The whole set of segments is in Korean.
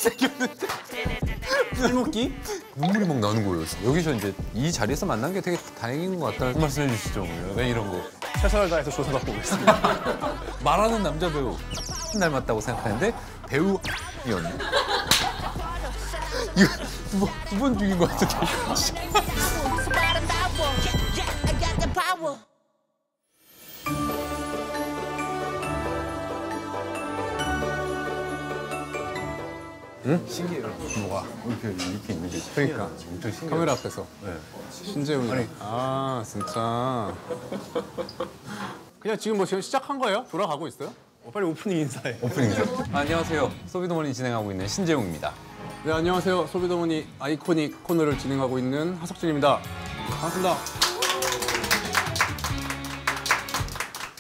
생겼는데 살먹기? 눈물이 막 나는 거예요. 여기서 이제 이 자리에서 만난 게 되게 다행인 것 같다는 말씀해 주시죠. 약간 이런 거. 최선을 다해서 조사받고 오겠습니다. 말하는 남자 배우 닮았다고 생각하는데 배우였네. 이거 두 번 죽인 것 같은데. 응? 신기해요. 뭐가? 이렇게 있는 게. 그러니까. 엄청 신기해요. 카메라 앞에서. 네. 신재훈이. 아니. 아, 진짜. 그냥 지금 뭐 지금 시작한 거예요? 돌아가고 있어요? 빨리 오프닝 인사해. 오프닝이죠. 안녕하세요. 소비도머니 진행하고 있는 신재웅입니다. 네, 안녕하세요. 소비도머니 아이코닉 코너를 진행하고 있는 하석진입니다. 반갑습니다.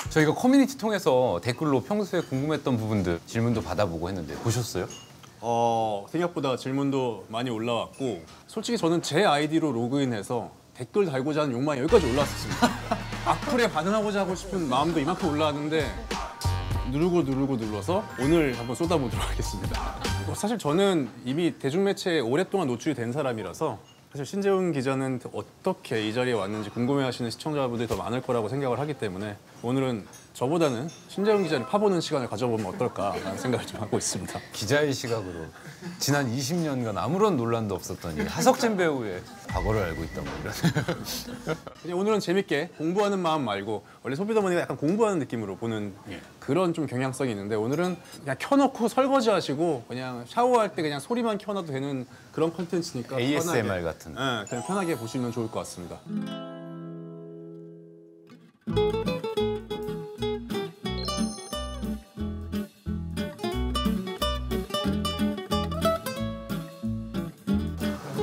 저희가 커뮤니티 통해서 댓글로 평소에 궁금했던 부분들 질문도 받아보고 했는데 보셨어요? 생각보다 질문도 많이 올라왔고 솔직히 저는 제 아이디로 로그인해서 댓글 달고자 하는 욕망이 여기까지 올라왔었습니다. 악플에 반응하고자 하고 싶은 마음도 이만큼 올라왔는데 눌러서 오늘 한번 쏟아보도록 하겠습니다. 사실 저는 이미 대중매체에 오랫동안 노출이 된 사람이라서 사실 신재훈 기자는 어떻게 이 자리에 왔는지 궁금해하시는 시청자분들이 더 많을 거라고 생각을 하기 때문에 오늘은 저보다는 신재훈 기자를 파보는 시간을 가져보면 어떨까라는 생각을 좀 하고 있습니다. 기자의 시각으로 지난 20년간 아무런 논란도 없었던 이 하석진 배우의 과거를 알고 있단 말이야. 그냥 오늘은 재밌게 공부하는 마음 말고 원래 소비더머니가 약간 공부하는 느낌으로 보는 그런 좀 경향성이 있는데 오늘은 그냥 켜놓고 설거지하시고 그냥 샤워할 때 그냥 소리만 켜놔도 되는 그런 컨텐츠니까 ASMR 편하게, 같은. 네, 그냥 편하게 보시면 좋을 것 같습니다.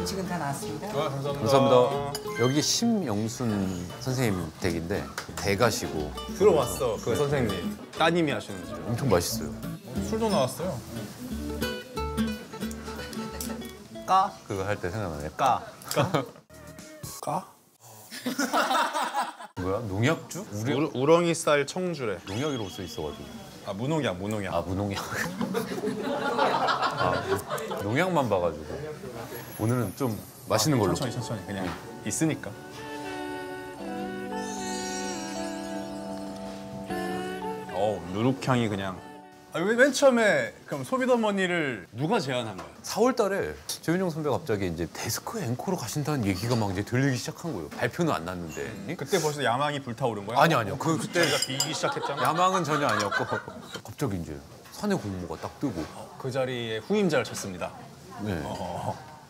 지금 다 나왔습니다. 감사합니다. 여기 심영순 선생님 댁인데 대가시고 들어봤어 그 선생님 따님이 하시는지. 엄청 맛있어요. 술도 나왔어요. 까? 그거 할 때 생각나네. 까. 까? 뭐야? 농약주? 우렁이 쌀 청주래. 농약이라고 써 있어가지고. 아 무농약. 아 무농약. 아, 농약만 봐가지고. 오늘은 좀 맛있는 걸로. 천천히 그냥 있으니까. 누룩향이 그냥. 맨 처음에 그럼 소비더머니를 누가 제안한 거야? 4월 달에 조윤정 선배가 갑자기 이제 데스크 앵커로 가신다는 얘기가 막 이제 들리기 시작한 거예요. 발표는 안 났는데. 그때 벌써 야망이 불타오른 거야? 아니요. 그때 저희가 비기 시작했잖아. 야망은 전혀 아니었고 갑자기 이제 사내 공모가 딱 뜨고. 그 자리에 후임자를 찾습니다. 네.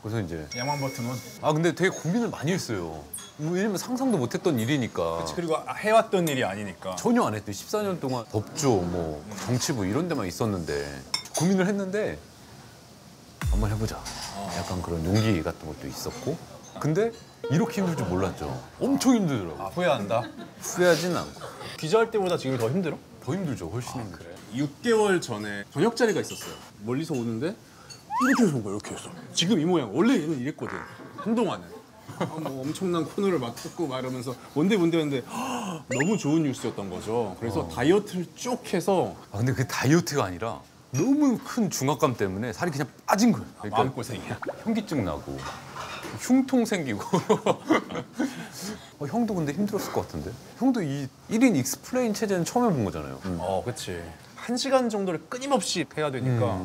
그래서 이제 야망 버튼은. 근데 되게 고민을 많이 했어요. 왜냐면 상상도 못했던 일이니까. 그리고 해왔던 일이 아니니까. 전혀 안 했대. 14년 동안 법조, 뭐 정치부 이런 데만 있었는데 고민을 했는데 한번 해보자. 약간 그런 용기 같은 것도 있었고. 근데 이렇게 힘들 줄 몰랐죠. 엄청 힘들더라고. 후회한다. 후회하진 않고. 기자할 때보다 지금이 더 힘들어? 더 힘들죠. 훨씬 힘들어. 6개월 전에 저녁 자리가 있었어요. 멀리서 오는데 이렇게 해서 온 거야. 이렇게 해서. 지금 이 모양. 원래 얘는 이랬거든. 한동안은. 뭐 엄청난 코너를 막 듣고 막 이러면서 뭔데 했는데 너무 좋은 뉴스였던 거죠. 그래서 다이어트를 쭉 해서 근데 그게 다이어트가 아니라 너무 큰 중압감 때문에 살이 그냥 빠진 거예요. 그러니까 마음고생이야. 현기증 나고 흉통 생기고. 형도 근데 힘들었을 것 같은데? 형도 이 1인 익스플레인 체제는 처음 해본 거잖아요. 그치. 1시간 정도를 끊임없이 해야 되니까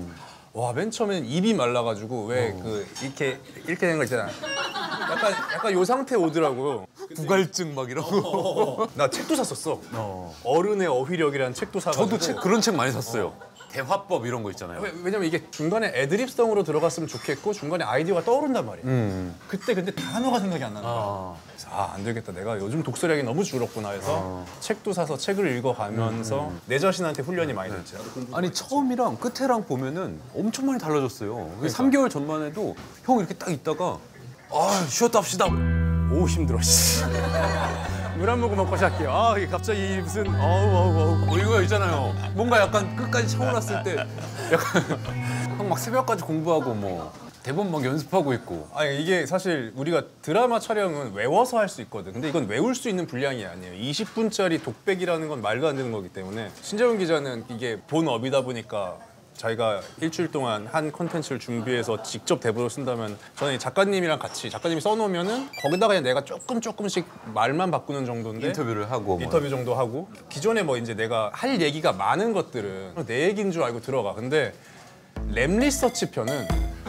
와, 맨 처음엔 입이 말라가지고 왜 이렇게 된 거 있잖아. 약간 요 상태 오더라고요. 부갈증 막 이러고. 나 책도 샀었어. 어른의 어휘력이라는 책도 사가지고. 저도 그런 책 많이 샀어요. 대화법 이런 거 있잖아요. 왜냐면 이게 중간에 애드립성으로 들어갔으면 좋겠고 중간에 아이디어가 떠오른단 말이야. 그때 근데 단어가 생각이 안 나는 거야. 그래서 안 되겠다. 내가 요즘 독서량이 너무 줄었구나 해서 책도 사서 책을 읽어가면서 내 자신한테 훈련이 많이 됐지. 아니 처음이랑 끝에랑 보면은 엄청 많이 달라졌어요. 3개월 전만 해도 형 이렇게 딱 있다가 쉬었다 합시다. 오 힘들어. 물 한 모금 먹고 시작해요. 이게 갑자기 무슨 이거 있잖아요. 뭔가 약간 끝까지 차올랐을 때 약간 형 막 새벽까지 공부하고 뭐 대본 막 연습하고 있고. 아니 이게 사실 우리가 드라마 촬영은 외워서 할 수 있거든. 근데 이건 외울 수 있는 분량이 아니에요. 20분짜리 독백이라는 건 말도 안 되는 거기 때문에 신재훈 기자는 이게 본업이다 보니까 자기가 일주일 동안 한 콘텐츠를 준비해서 직접 대본을 쓴다면 저는 이 작가님이랑 같이 작가님이 써놓으면은 거기다가 그냥 내가 조금씩 말만 바꾸는 정도인데 인터뷰를 하고 인터뷰 정도 하고 기존에 뭐 이제 내가 할 얘기가 많은 것들은 내 얘기인 줄 알고 들어가. 근데 랩 리서치 편은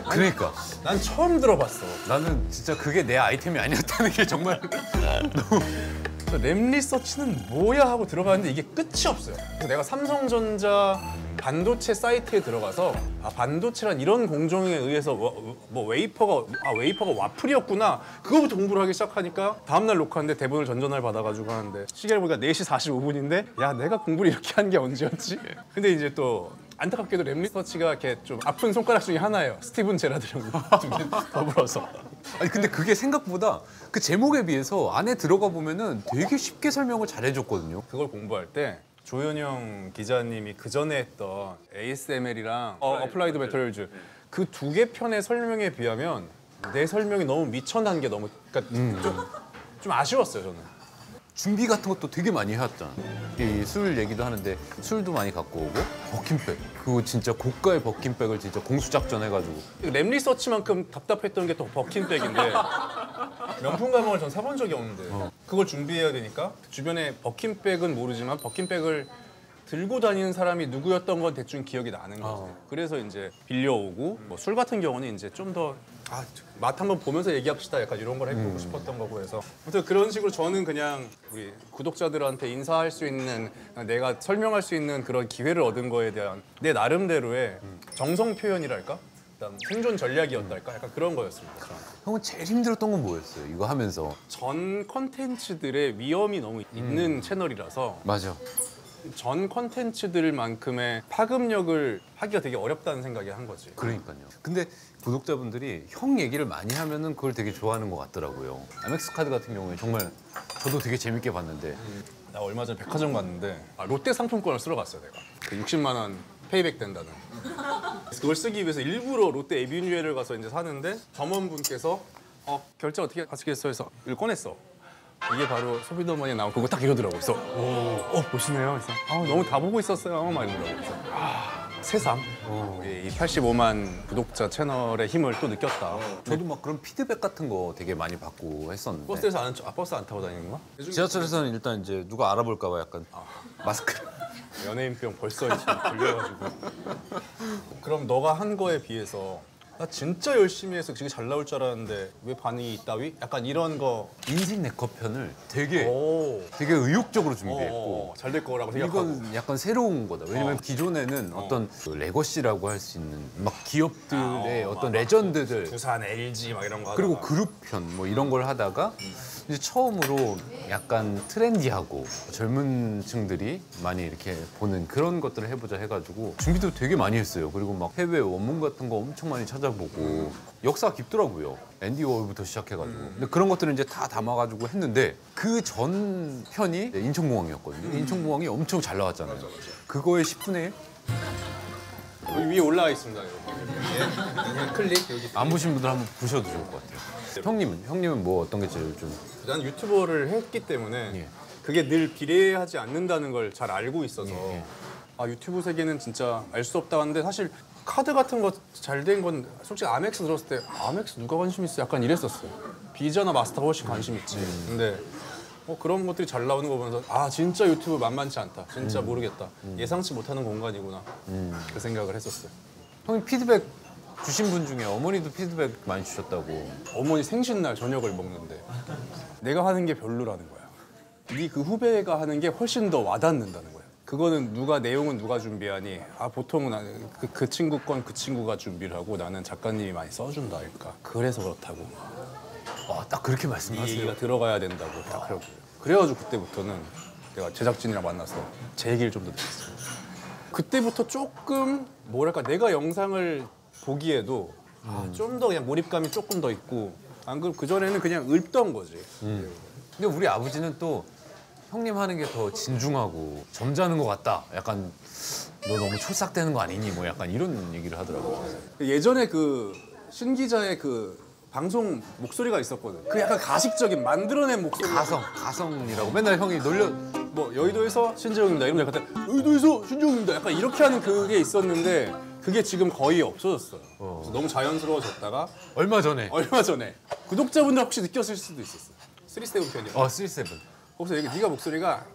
그러니까 난 처음 들어봤어. 나는 진짜 그게 내 아이템이 아니었다는 게 정말 랩 리서치는 뭐야 하고 들어가는데 이게 끝이 없어요. 그래서 내가 삼성전자 반도체 사이트에 들어가서 아 반도체란 이런 공정에 의해서 뭐 웨이퍼가 와플이었구나 그거부터 공부를 하기 시작하니까 다음날 녹화하는데 대본을 전전날 받아가지고 하는데 시계를 보니까 4시 45분인데 야 내가 공부를 이렇게 한 게 언제였지? 근데 이제 또 안타깝게도 랩 리서치가 이렇게 좀 아픈 손가락 중에 하나예요. 스티븐 제라드랑 더불어서. 아니 근데 그게 생각보다 그 제목에 비해서 안에 들어가 보면은 되게 쉽게 설명을 잘 해줬거든요. 그걸 공부할 때 조현영 기자님이 그 전에 했던 ASML이랑 어플라이드 메터리얼즈 그 2개 편의 설명에 비하면 내 설명이 너무 미천한 게 너무 그러니까 좀 아쉬웠어요 저는. 준비 같은 것도 되게 많이 해왔잖아. 이 술 얘기도 하는데 술도 많이 갖고 오고 버킨백 그거 진짜 고가의 버킨백을 진짜 공수작전 해가지고 랩 리서치만큼 답답했던 게 또 버킨백인데 명품 가방을 전 사본 적이 없는데 그걸 준비해야 되니까 주변에 버킨백은 모르지만 버킨백을 들고 다니는 사람이 누구였던 건 대충 기억이 나는 거지. 그래서 이제 빌려오고 뭐 술 같은 경우는 이제 좀 더 맛 한번 보면서 얘기합시다 약간 이런 걸 해보고 싶었던 거고 해서 아무튼 그런 식으로 저는 그냥 우리 구독자들한테 인사할 수 있는 내가 설명할 수 있는 그런 기회를 얻은 거에 대한 내 나름대로의 정성 표현이랄까? 그다음 생존 전략이었달까? 약간 그런 거였습니다. 형은 제일 힘들었던 건 뭐였어요? 이거 하면서. 전 컨텐츠들의 위험이 너무 있는 채널이라서 맞아. 전 컨텐츠들만큼의 파급력을 하기가 되게 어렵다는 생각이 한 거지. 그러니까요. 근데 구독자분들이 형 얘기를 많이 하면은 그걸 되게 좋아하는 것 같더라고요. 아멕스 카드 같은 경우에 정말 저도 되게 재밌게 봤는데 나 얼마 전에 백화점 갔는데 롯데 상품권을 쓰러 갔어요 내가. 그 60만 원 페이백 된다는. 그걸 쓰기 위해서 일부러 롯데 에비뉴에를 가서 이제 사는데 점원분께서 결제 어떻게 하시겠어요? 해서 이걸 꺼냈어. 이게 바로 소비더머니에 나온 그거 딱 이러더라고. 그래서 보시네요. 그래서 너무 다 보고 있었어요. 막 이러더라고. 그래서 새삼 이 85만 구독자 채널의 힘을 또 느꼈다. 저도 막 그런 피드백 같은 거 되게 많이 받고 했었는데 버스에서 버스 안 타고 다니는 거야? 지하철에서는 일단 이제 누가 알아볼까 봐 약간 마스크를 연예인병 벌써 이제 걸려가지고. 그럼 너가 한 거에 비해서 나 진짜 열심히 해서 되게 잘 나올 줄 알았는데 왜 반응이 있다위? 약간 이런 거. 인생 네컷 편을 되게 의욕적으로 준비했고 잘 될 거라고 생각하고. 이건 약간 새로운 거다. 왜냐면 기존에는 어떤 그 레거시라고 할 수 있는 막 기업들의 어떤 레전드들 부산, LG 막 이런 거 하다가. 그리고 그룹편 뭐 이런 걸 하다가 이제 처음으로 약간 트렌디하고 젊은 층들이 많이 이렇게 보는 그런 것들을 해보자 해가지고 준비도 되게 많이 했어요. 그리고 막 해외 원문 같은 거 엄청 많이 찾아보고 역사가 깊더라고요. 앤디 워홀부터 시작해가지고 근데 그런 것들을 이제 다 담아가지고 했는데 그 전 편이 인천공항이었거든요. 인천공항이 엄청 잘 나왔잖아요. 그거의 10분의 1? 여기 위에 올라와 있습니다. 여기. 클릭 여기. 안 보신 분들 한번 보셔도 좋을 것 같아요. 형님은 뭐 어떤 게 제일 좀 난 유튜버를 했기 때문에 예. 그게 늘 비례하지 않는다는 걸 잘 알고 있어서 예. 유튜브 세계는 진짜 알 수 없다 하는데 사실 카드 같은 거 잘 된 건 솔직히 아멕스 들었을 때 아멕스 누가 관심 있어? 약간 이랬었어요. 비자나 마스터가 훨씬 관심 있지. 근데 그런 것들이 잘 나오는 거 보면서 진짜 유튜브 만만치 않다. 진짜 모르겠다. 예상치 못하는 공간이구나. 그 생각을 했었어요. 형님 피드백 주신 분 중에 어머니도 피드백 많이 주셨다고. 어머니 생신날 저녁을 먹는데 내가 하는 게 별로라는 거야. 네 그 후배가 하는 게 훨씬 더 와닿는다는 거야. 그거는 내용은 누가 준비하니? 보통은 그 친구 건 그 친구가 준비를 하고 나는 작가님이 많이 써준다 할까. 그래서 그렇다고. 딱 그렇게 이 말씀하세요. 얘기가 들어가야 된다고 딱 그러고. 그래가지고 그때부터는 내가 제작진이랑 만나서 제 얘기를 좀 더 들었어요. 그때부터 조금 뭐랄까 내가 영상을 보기에도 좀 더 그냥 몰입감이 조금 더 있고 안 그럼 그전에는 그냥 읊던 거지. 근데 우리 아버지는 또 형님 하는 게 더 진중하고 점잖은 것 같다. 약간 너 너무 촐싹대는 거 아니니? 뭐 약간 이런 얘기를 하더라고요. 예전에 그 신 기자의 그 방송 목소리가 있었거든. 그 약간 가식적인 만들어낸 목소리. 가성이라고 맨날 형이 놀려. 뭐 여의도에서 신재웅입니다. 이러면 약간 여의도에서 신재웅입니다. 약간 이렇게 하는 그게 있었는데 그게 지금 거의 없어졌어요. 그래서 너무 자연스러워졌다가 얼마 전에. 얼마 전에 구독자분들 혹시 느꼈을 수도 있었어요. 37 편이요. 37. 거기서 얘기, 네가 목소리가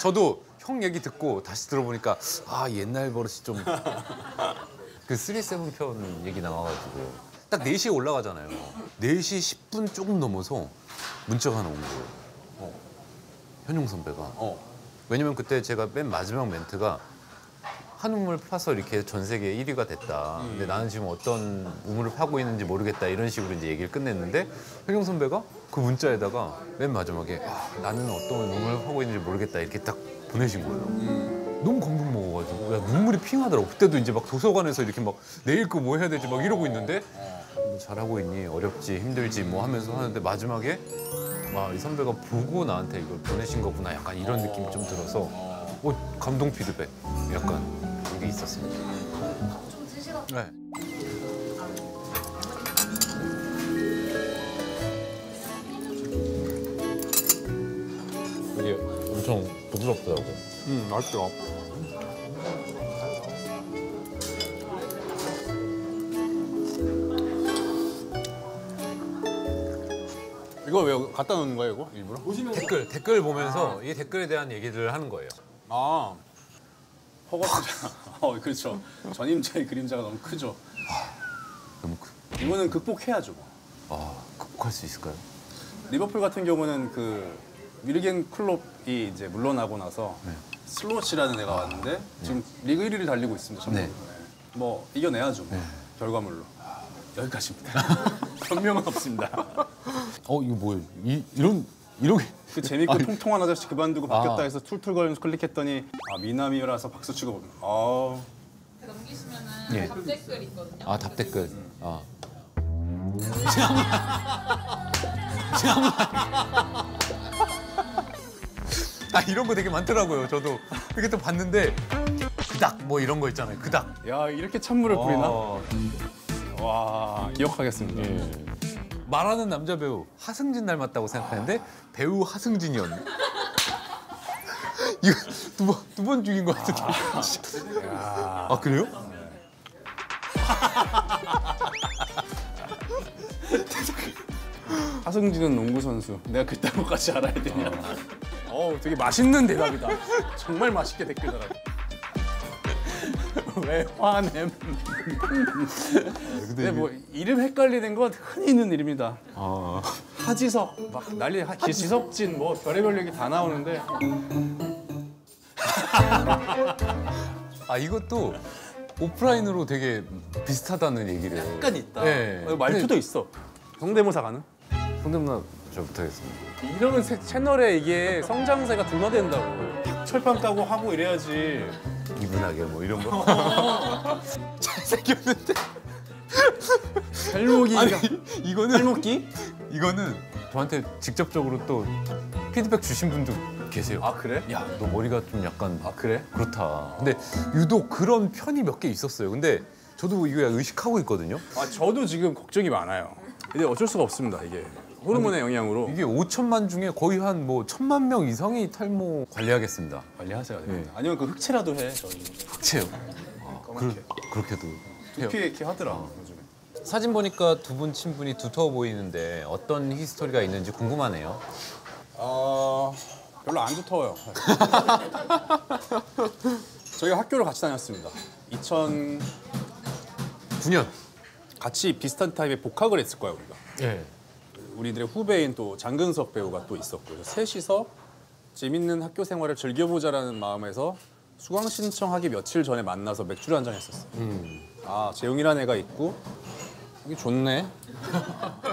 저도 형 얘기 듣고 다시 들어보니까 아 옛날 버릇이 좀 그 37 편 얘기 나와가지고 딱 4시에 올라가잖아요. 4시 10분 조금 넘어서 문자가 하나 온 거예요. 현용 선배가. 왜냐면 그때 제가 맨 마지막 멘트가 한 우물 파서 이렇게 전 세계 1위가 됐다. 근데 나는 지금 어떤 우물을 파고 있는지 모르겠다. 이런 식으로 이제 얘기를 끝냈는데 현용 선배가 그 문자에다가 맨 마지막에 나는 어떤 우물을 파고 있는지 모르겠다. 이렇게 딱 보내신 거예요. 너무 감동 먹어가지고 야, 눈물이 핑하더라고. 그때도 이제 막 도서관에서 이렇게 막 내일 거 뭐 해야 되지 막 이러고 있는데 뭐 잘하고 있니? 어렵지? 힘들지? 뭐 하면서 하는데 마지막에 와, 이 선배가 보고 나한테 이걸 보내신 거구나. 약간 이런 느낌이 좀 들어서 감동 피드백 약간 이게 있었습니다. 좀 드시다. 네. 이게 엄청 부드럽더라고요. 맛있죠. 이거 왜 갖다 놓는 거예요, 이거? 일부러? 댓글 보면서 이 댓글에 대한 얘기를 하는 거예요. 아, 허거트잖아. 그렇죠. 전임자의 그림자가 너무 크죠. 너무 크. 이거는 극복해야죠. 극복할 수 있을까요? 리버풀 같은 경우는 그 위르겐 클롭이 이제 물러나고 나서 슬로치라는 애가 왔는데 지금 리그 1위를 달리고 있습니다. 네. 뭐 이겨내야죠. 뭐. 결과물로. 여기까지입니다. 변명은 없습니다. 이거 뭐예요? 이런 그 재밌고 통통한 아저씨 그만두고 바뀌었다 해서 툴툴거리면서 클릭했더니 미남이라서 박수 치고 보면 넘기시면은 예. 답댓글 있거든요. 답댓글. 이런 거 되게 많더라고요. 저도 이렇게 또 봤는데 그닥 뭐 이런 거 있잖아요. 그닥. 야 이렇게 찬물을 뿌리나? 와 기억하겠습니다. 예. 말하는 남자 배우 하승진 닮았다고 생각했는데 배우 하승진이었네. 이거 두 번 죽인 것 같은데. 그래요? 하승진은 농구 선수. 내가 그딴 것까지 알아야 되냐? 되게 맛있는 대답이다. 정말 맛있게 댓글 달아. 왜 화냄? 근데 뭐 이름 헷갈리는 건 흔히 있는 일입니다. 하지석 막 난리 지석진 뭐 별의별 얘기 다 나오는데 이것도 오프라인으로 되게 비슷하다는 얘기를. 약간 있다. 네. 말투도 있어. 성대모사 가능? 성대모사 저 못하겠습니다. 이러면 채널에 이게 성장세가 둔화된다고. 철판 까고 하고 이래야지. 이분하게 뭐 이런 거. 잘생겼는데. 살목이 이거는 살목기? 이거는 저한테 직접적으로 또 피드백 주신 분도 계세요. 그래? 야, 너 머리가 좀 약간 그래? 그렇다. 근데 유독 그런 편이 몇 개 있었어요. 근데 저도 이거 의식하고 있거든요. 저도 지금 걱정이 많아요. 근데 어쩔 수가 없습니다. 이게 호르몬의 영향으로. 이게 5천만 중에 거의 한 뭐 1,000만 명 이상이 탈모 관리하겠습니다. 관리하셔야 됩니다. 아니면 그 흑채라도 해. 저희. 흑채요. 그렇게도 해요. 두피 이렇게 하더라. 요즘에. 사진 보니까 두 분 친분이 두터워 보이는데 어떤 히스토리가 있는지 궁금하네요. 별로 안 두터워요. 저희가 학교를 같이 다녔습니다. 2009년 9년. 같이 비슷한 타입의 복학을 했을 거야 우리가. 예. 우리들의 후배인 또 장근석 배우가 또 있었고 그래서 셋이서 재밌는 학교 생활을 즐겨보자라는 마음에서 수강 신청하기 며칠 전에 만나서 맥주를 한잔 했었어. 재용이라는 애가 있고 이게 좋네.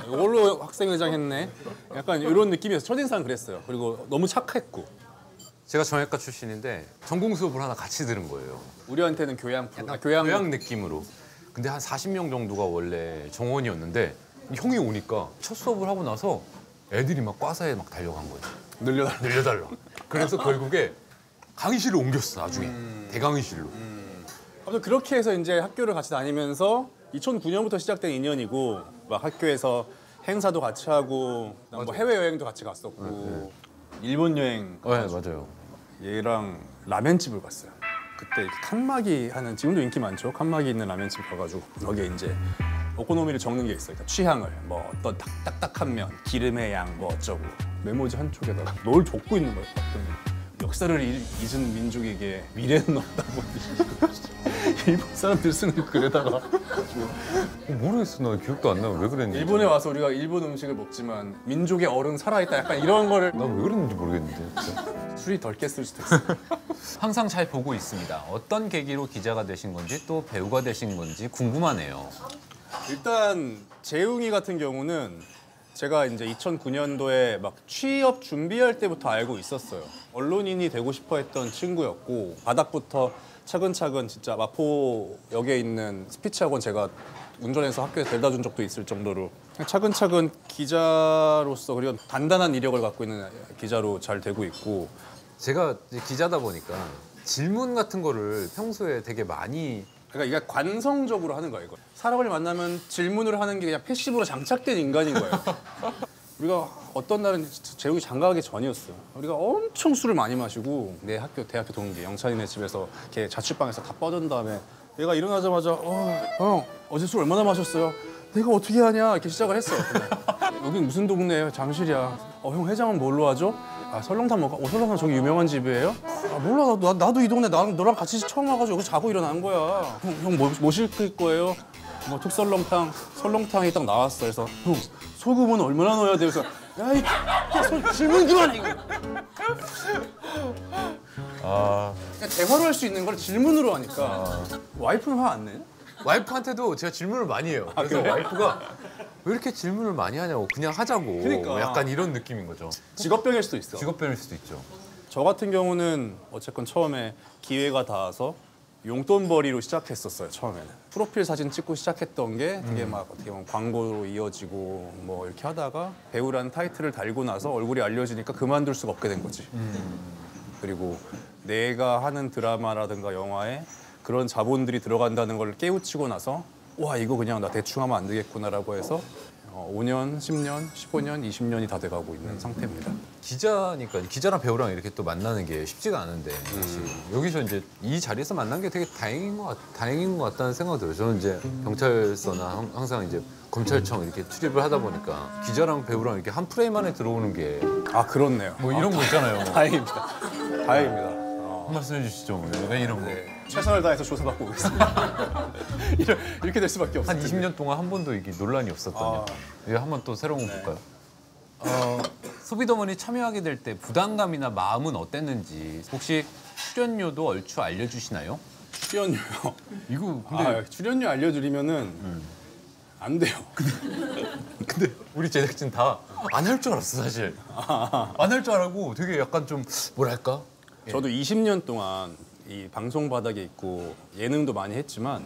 이걸로 학생회장 했네. 약간 이런 느낌이어서 첫인상 그랬어요. 그리고 너무 착했고. 제가 정형외과 출신인데 전공 수업을 하나 같이 들은 거예요. 우리한테는 교양 교양 느낌으로. 근데 한 40명 정도가 원래 정원이었는데 형이 오니까 첫 수업을 하고 나서 애들이 막 과사에 막 달려간 거예요. 늘려달라. 그래서 결국에 강의실로 옮겼어 나중에. 대강의실로. 아무튼 그렇게 해서 이제 학교를 같이 다니면서 2009년부터 시작된 인연이고 막 학교에서 행사도 같이 하고 뭐 해외 여행도 같이 갔었고 일본 여행 네, 맞아요. 얘랑 라멘집을 갔어요. 그때 이렇게 칸막이 하는 지금도 인기 많죠. 칸막이 있는 라면집 가가지고 거기에 이제 오코노미를 적는 게 있어요. 그러니까 취향을 뭐 어떤 딱딱한 면, 기름의 양 뭐 어쩌고 메모지 한쪽에다가 뭘 적고 있는 거예요. 봤더니 역사를 잊은 민족에게 미래는 없다고 일본 사람들 쓰는 글에다가 모르겠어. 나 기억도 안 나. 왜 그랬는지. 일본에 와서 우리가 일본 음식을 먹지만 민족의 어른 살아있다 약간 이런 거를 난 왜 그랬는지 모르겠는데. 진짜. 술이 덜 깼을 수도 있어요. 항상 잘 보고 있습니다. 어떤 계기로 기자가 되신 건지 또 배우가 되신 건지 궁금하네요. 일단 재웅이 같은 경우는 제가 이제 2009년도에 막 취업 준비할 때부터 알고 있었어요. 언론인이 되고 싶어 했던 친구였고 바닥부터 차근차근 진짜 마포역에 있는 스피치 학원 제가 운전해서 학교에 데려다 준 적도 있을 정도로 차근차근 기자로서 그리고 단단한 이력을 갖고 있는 기자로 잘 되고 있고 제가 이제 기자다 보니까 질문 같은 거를 평소에 되게 많이 그러니까 이게 관성적으로 하는 거예요. 이거. 사람을 만나면 질문을 하는 게 그냥 패시브로 장착된 인간인 거예요. 우리가 어떤 날은 재욱이 장가가기 전이었어요. 우리가 엄청 술을 많이 마시고 내 학교 대학교 동기 영찬이네 집에서 이렇게 자취방에서 다 뻗은 다음에 얘가 일어나자마자 형 어제 술 얼마나 마셨어요? 내가 어떻게 하냐 이렇게 시작을 했어. 여긴 무슨 동네예요? 잠실이야. 형 해장은 뭘로 하죠? 아 설렁탕 먹어. 설렁탕 저기 유명한 집이에요? 아 몰라 나도 이 동네 너랑 같이 처음 와가지고 여기 자고 일어난 거야. 형 뭐 시킬 거예요? 뭐 특설렁탕, 설렁탕이 딱 나왔어. 그래서 형 소금은 얼마나 넣어야 돼요? 그래서 야이 질문 그만해. 그냥 대화로 할 수 있는 걸 질문으로 하니까 와이프는 화 안 내? 와이프한테도 제가 질문을 많이 해요. 그래서 그래? 와이프가 왜 이렇게 질문을 많이 하냐고 그냥 하자고. 그러니까. 약간 이런 느낌인 거죠. 직업병일 수도 있어. 직업병일 수도 있죠. 저 같은 경우는 어쨌건 처음에 기회가 닿아서 용돈벌이로 시작했었어요. 처음에는 프로필 사진 찍고 시작했던 게 되게 막 어떻게 보면 광고로 이어지고 뭐 이렇게 하다가 배우라는 타이틀을 달고 나서 얼굴이 알려지니까 그만둘 수가 없게 된 거지. 그리고 내가 하는 드라마라든가 영화에 그런 자본들이 들어간다는 걸 깨우치고 나서 와 이거 그냥 나 대충 하면 안 되겠구나라고 해서 5년, 10년, 15년, 20년이 다 돼가고 있는 상태입니다. 기자니까 기자랑 배우랑 이렇게 또 만나는 게 쉽지가 않은데 사실 여기서 이제 이 자리에서 만난 게 되게 다행인 것 같다는 생각이 들어요. 저는 이제 경찰서나 항상 이제 검찰청 이렇게 출입을 하다 보니까 기자랑 배우랑 이렇게 한 프레임 안에 들어오는 게 아 그렇네요. 뭐 이런 거 있잖아요. 다행입니다. 다행입니다. 한 말씀 해주시죠. 왜 이런 거. 최선을 다해서 조사받고 오겠습니다. 이렇게 될 수밖에 없어요. 한 20년 동안 한 번도 이게 논란이 없었더니 이거 한번 또 새로운 거 볼까요? 소비더머니 참여하게 될 때 부담감이나 마음은 어땠는지 혹시 출연료도 얼추 알려주시나요? 출연료요. 이거 근데 출연료 알려드리면은 안 돼요. 근데 우리 제작진 다 안 할 줄 알았어 사실. 안 할 줄 알고 되게 약간 좀 뭐랄까? 저도 20년 동안 이 방송 바닥에 있고 예능도 많이 했지만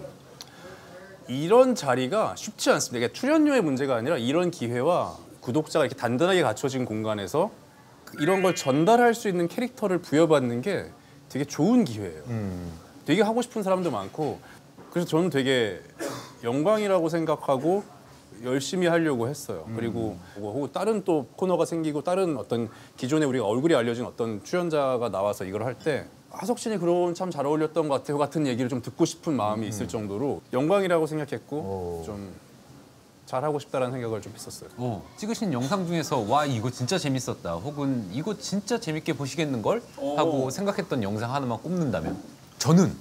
이런 자리가 쉽지 않습니다. 이게 출연료의 문제가 아니라 이런 기회와 구독자가 이렇게 단단하게 갖춰진 공간에서 이런 걸 전달할 수 있는 캐릭터를 부여받는 게 되게 좋은 기회예요. 되게 하고 싶은 사람도 많고 그래서 저는 되게 영광이라고 생각하고 열심히 하려고 했어요. 그리고 혹은 다른 또 코너가 생기고 다른 어떤 기존에 우리가 얼굴이 알려진 어떤 출연자가 나와서 이걸 할 때 하석진이 그런 참 잘 어울렸던 것 같아요 같은 얘기를 좀 듣고 싶은 마음이 있을 정도로 영광이라고 생각했고 좀 잘하고 싶다라는 생각을 좀 했었어요. 찍으신 영상 중에서 와 이거 진짜 재밌었다 혹은 이거 진짜 재밌게 보시겠는걸? 하고 생각했던 영상 하나만 꼽는다면 저는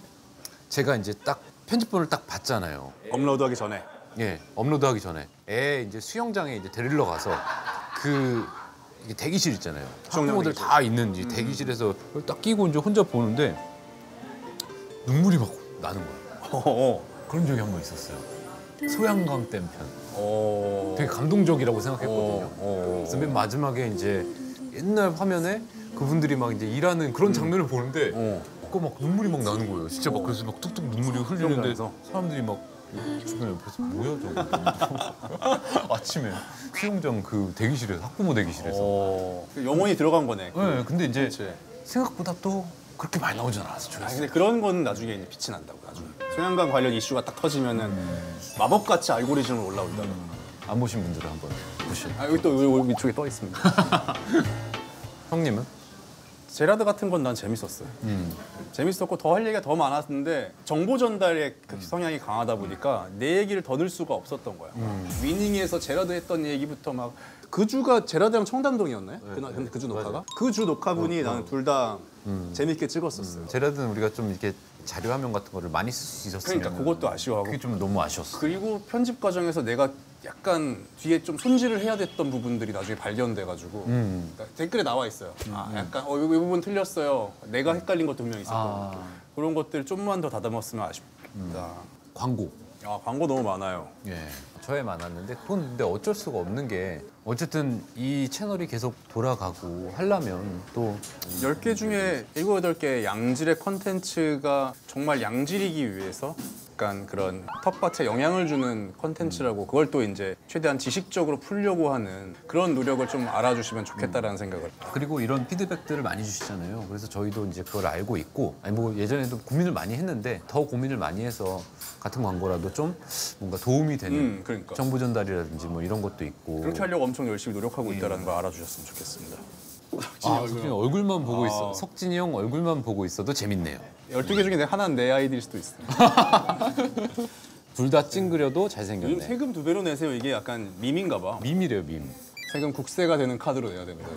제가 이제 딱 편집본을 딱 봤잖아요. 업로드하기 전에. 예, 업로드하기 전에 애 이제 수영장에 이제 데리러 가서 그 이게 대기실 있잖아요. 학부모들 다 있는 이 대기실에서 그걸 딱 끼고 이제 혼자 보는데 눈물이 막 나는 거야. 그런 적이 한 번 있었어요. 소양강 댐 편. 되게 감동적이라고 생각했거든요. 그래서 맨 마지막에 이제 옛날 화면에 그분들이 막 이제 일하는 그런 장면을 보는데 그거 막 눈물이 막 나는 거예요. 진짜 막 그래서 막 뚝뚝 눈물이 흘리는데 사람들이 막 주변 옆에서 뭐야 저거. 아침에 수영장 그 대기실에서 학부모 대기실에서 영혼이 들어간 거네. 네, 근데 이제 그치. 생각보다 또 그렇게 많이 나오진 않았어요. 근데 그런 건 나중에 이제 빛이 난다고 나중에. 소양강 관련 이슈가 딱 터지면은 마법같이 알고리즘으로 올라온다고. 안 보신 분들은 한번 보시죠. 여기 또 여기 위쪽에 떠 있습니다. 형님은? 제라드 같은 건 난 재밌었어요. 재밌었고 더 할 얘기가 더 많았는데 정보 전달의 그 성향이 강하다 보니까 내 얘기를 더 넣을 수가 없었던 거야. 위닝에서 제라드 했던 얘기부터 막 그 주가 제라드랑 청담동이었나요? 근데 그 주 녹화가? 그 주 녹화분이 나는 둘 다 재밌게 찍었었어요. 제라드는 우리가 좀 이렇게 자료 화면 같은 거를 많이 쓸 수 있었으면 그러니까 그것도 아쉬워하고. 그게 좀 너무 아쉬웠어. 그리고 편집 과정에서 내가 약간 뒤에 좀 손질을 해야 됐던 부분들이 나중에 발견돼가지고 그러니까 댓글에 나와 있어요. 아, 약간 이 부분 틀렸어요. 내가 헷갈린 것도 분명 있었던 것 같고 그런 것들 좀만 더 다듬었으면 아쉽다. 광고. 아, 광고 너무 많아요. 예. 저에 많았는데 그건 근데 어쩔 수가 없는 게 어쨌든 이 채널이 계속 돌아가고 하려면 또 10개 중에 7, 8개 양질의 컨텐츠가 정말 양질이기 위해서 약간 그런 텃밭에 영향을 주는 컨텐츠라고 그걸 또 이제 최대한 지식적으로 풀려고 하는 그런 노력을 좀 알아주시면 좋겠다라는 생각을. 그리고 이런 피드백들을 많이 주시잖아요. 그래서 저희도 이제 그걸 알고 있고 아니 뭐 예전에도 고민을 많이 했는데 더 고민을 많이 해서 같은 광고라도 좀 뭔가 도움이 되는 그러니까. 정보 전달이라든지 뭐 이런 것도 있고 그렇게 하려고 엄청 열심히 노력하고 있다는 걸 알아주셨으면 좋겠습니다. 석진이 얼굴만 보고 있어. 석진이 형 얼굴만 보고 있어도 재밌네요. 12개 중에 하나는 내 아이디일 수도 있어요. 둘 다 찡그려도 요즘 잘생겼네. 세금 2배로 내세요. 이게 약간 밈인가 봐. 밈이래요, 밈. 세금 국세가 되는 카드로 내야 됩니다.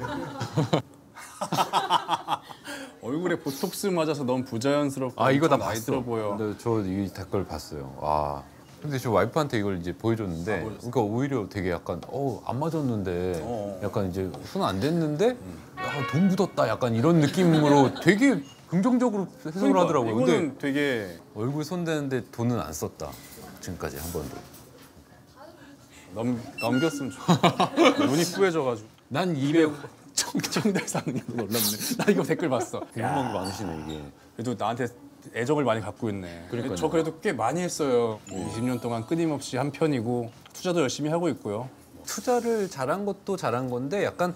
얼굴에 보톡스 맞아서 너무 부자연스럽고 아 이거 다 나이 봤어. 들어 보여. 근데 저 이 댓글 봤어요. 와. 근데 저 와이프한테 이걸 이제 보여줬는데, 그러니까 오히려 되게 약간 안 맞았는데, 약간 이제 손 안 댔는데, 약간 돈 묻었다, 약간 이런 느낌으로 되게 긍정적으로 해석을 하더라고요. 이거는 근데 되게 얼굴 손 대는데 돈은 안 썼다. 지금까지 한 번도. 넘겼으면 좋겠다. 눈이 뿌얘져가지고. 난 200. 청대상님 놀랍네. 나 이거 댓글 봤어. 궁금한 게 많으시네 이게. 그래도 나한테 애정을 많이 갖고 있네. 그러니까요. 저 그래도 꽤 많이 했어요. 20년 동안 끊임없이 한 편이고 투자도 열심히 하고 있고요. 투자를 잘한 것도 잘한 건데 약간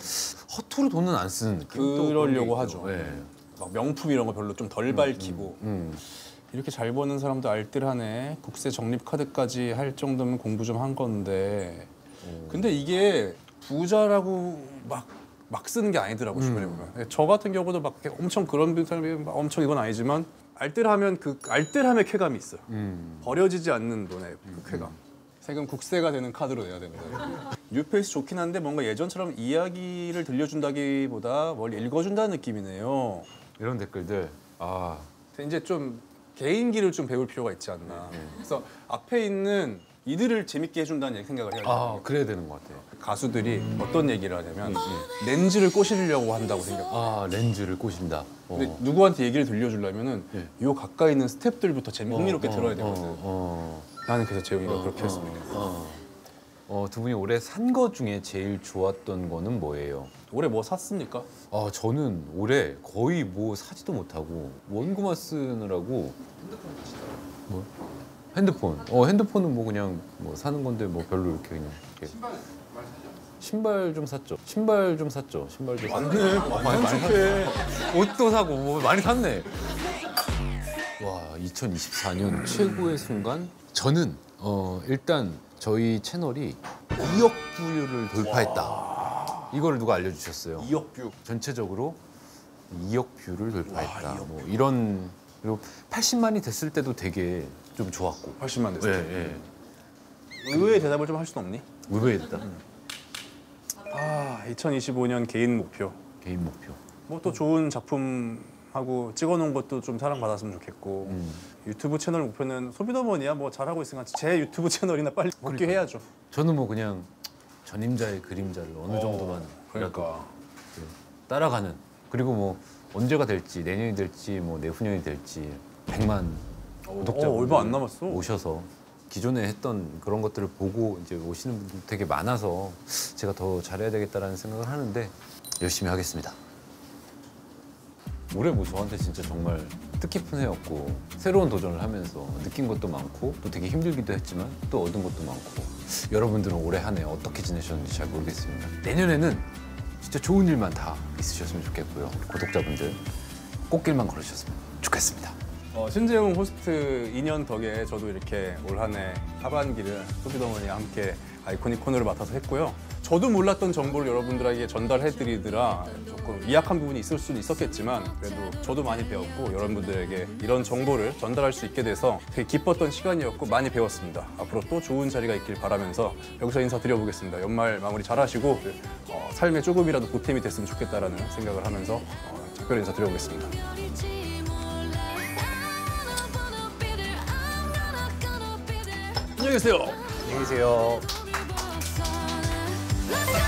허투루 돈은 안 쓰는 느낌. 또 그러려고 그런 게 하죠. 있죠. 예. 막 명품 이런 거 별로 좀 덜 밝히고 이렇게 잘 버는 사람도 알뜰하네. 국세 적립 카드까지 할 정도면 공부 좀 한 건데 근데 이게 부자라고 막 쓰는 게 아니더라고 주변에 보면. 저 같은 경우도 막 엄청 그런 사람이 막 엄청 이건 아니지만 알뜰하면 그 알뜰함의 쾌감이 있어요. 버려지지 않는 돈의 그 쾌감. 세금 국세가 되는 카드로 내야 됩니다. 뉴페이스 좋긴 한데 뭔가 예전처럼 이야기를 들려준다기보다 뭘 읽어준다는 느낌이네요. 이런 댓글들. 아. 이제 좀 개인기를 좀 배울 필요가 있지 않나. 그래서 앞에 있는 이들을 재밌게 해준다는 생각을 해야 돼요. 아, 그래야 되는 것 같아요. 가수들이 어떤 얘기를 하냐면 렌즈를 꼬시려고 한다고 생각해요. 아, 렌즈를 꼬신다. 근데 누구한테 얘기를 들려주려면은 요 가까이 있는 스태프들부터 흥미롭게 들어야 되거든. 나는 그래서 재웅이가 그렇게 했으면 좋겠어. 두 분이 올해 산 거 중에 제일 좋았던 거는 뭐예요? 올해 뭐 샀습니까? 저는 올해 거의 뭐 사지도 못하고 원고만 쓰느라고 뭐 핸드폰. 핸드폰은 뭐 그냥 뭐 사는 건데 뭐 별로 이렇게 그냥 이렇게. 신발 좀 샀죠. 신발 좀 샀죠. 맞네. 완전 좋게. 옷도 사고 뭐 많이 샀네. 와, 2024년 최고의 순간. 저는 일단 저희 채널이 2억 뷰를 돌파했다. 이걸 누가 알려주셨어요. 2억 뷰. 전체적으로 2억 뷰를 돌파했다. 뭐 이런 그리고 80만이 됐을 때도 되게 좀 좋았고. 80만 됐을 때. 예. 의외의 대답을 좀 할 수는 없니? 의외였다. 2025년 개인 목표. 개인 목표. 뭐 또 좋은 작품하고 찍어놓은 것도 좀 사랑받았으면 좋겠고 유튜브 채널 목표는 소비더머니야 뭐 잘하고 있으니까 제 유튜브 채널이나 빨리 복귀해야죠. 저는 뭐 그냥 전임자의 그림자를 어느 정도만 그러니까 따라가는. 그리고 뭐 언제가 될지 내년이 될지 뭐 내후년이 될지 100만 구독자 얼마 안 남았어. 오셔서 기존에 했던 그런 것들을 보고 이제 오시는 분들 되게 많아서 제가 더 잘해야 되겠다라는 생각을 하는데 열심히 하겠습니다. 올해 뭐 저한테 진짜 정말 뜻깊은 해였고 새로운 도전을 하면서 느낀 것도 많고 또 되게 힘들기도 했지만 또 얻은 것도 많고 여러분들은 올해 한 해 어떻게 지내셨는지 잘 모르겠습니다. 내년에는 진짜 좋은 일만 다 있으셨으면 좋겠고요. 구독자분들 꽃길만 걸으셨으면 좋겠습니다. 신재웅 호스트 2년 덕에 저도 이렇게 올 한 해 하반기를 소비더머니와 함께 아이코닉 코너를 맡아서 했고요. 저도 몰랐던 정보를 여러분들에게 전달해드리느라 조금 미약한 부분이 있을 수는 있었겠지만 그래도 저도 많이 배웠고 여러분들에게 이런 정보를 전달할 수 있게 돼서 되게 기뻤던 시간이었고 많이 배웠습니다. 앞으로 또 좋은 자리가 있길 바라면서 여기서 인사드려보겠습니다. 연말 마무리 잘하시고 삶에 조금이라도 보탬이 됐으면 좋겠다라는 생각을 하면서 특별히 인사드려보겠습니다. 안녕히 계세요. 안녕히 계세요. Let's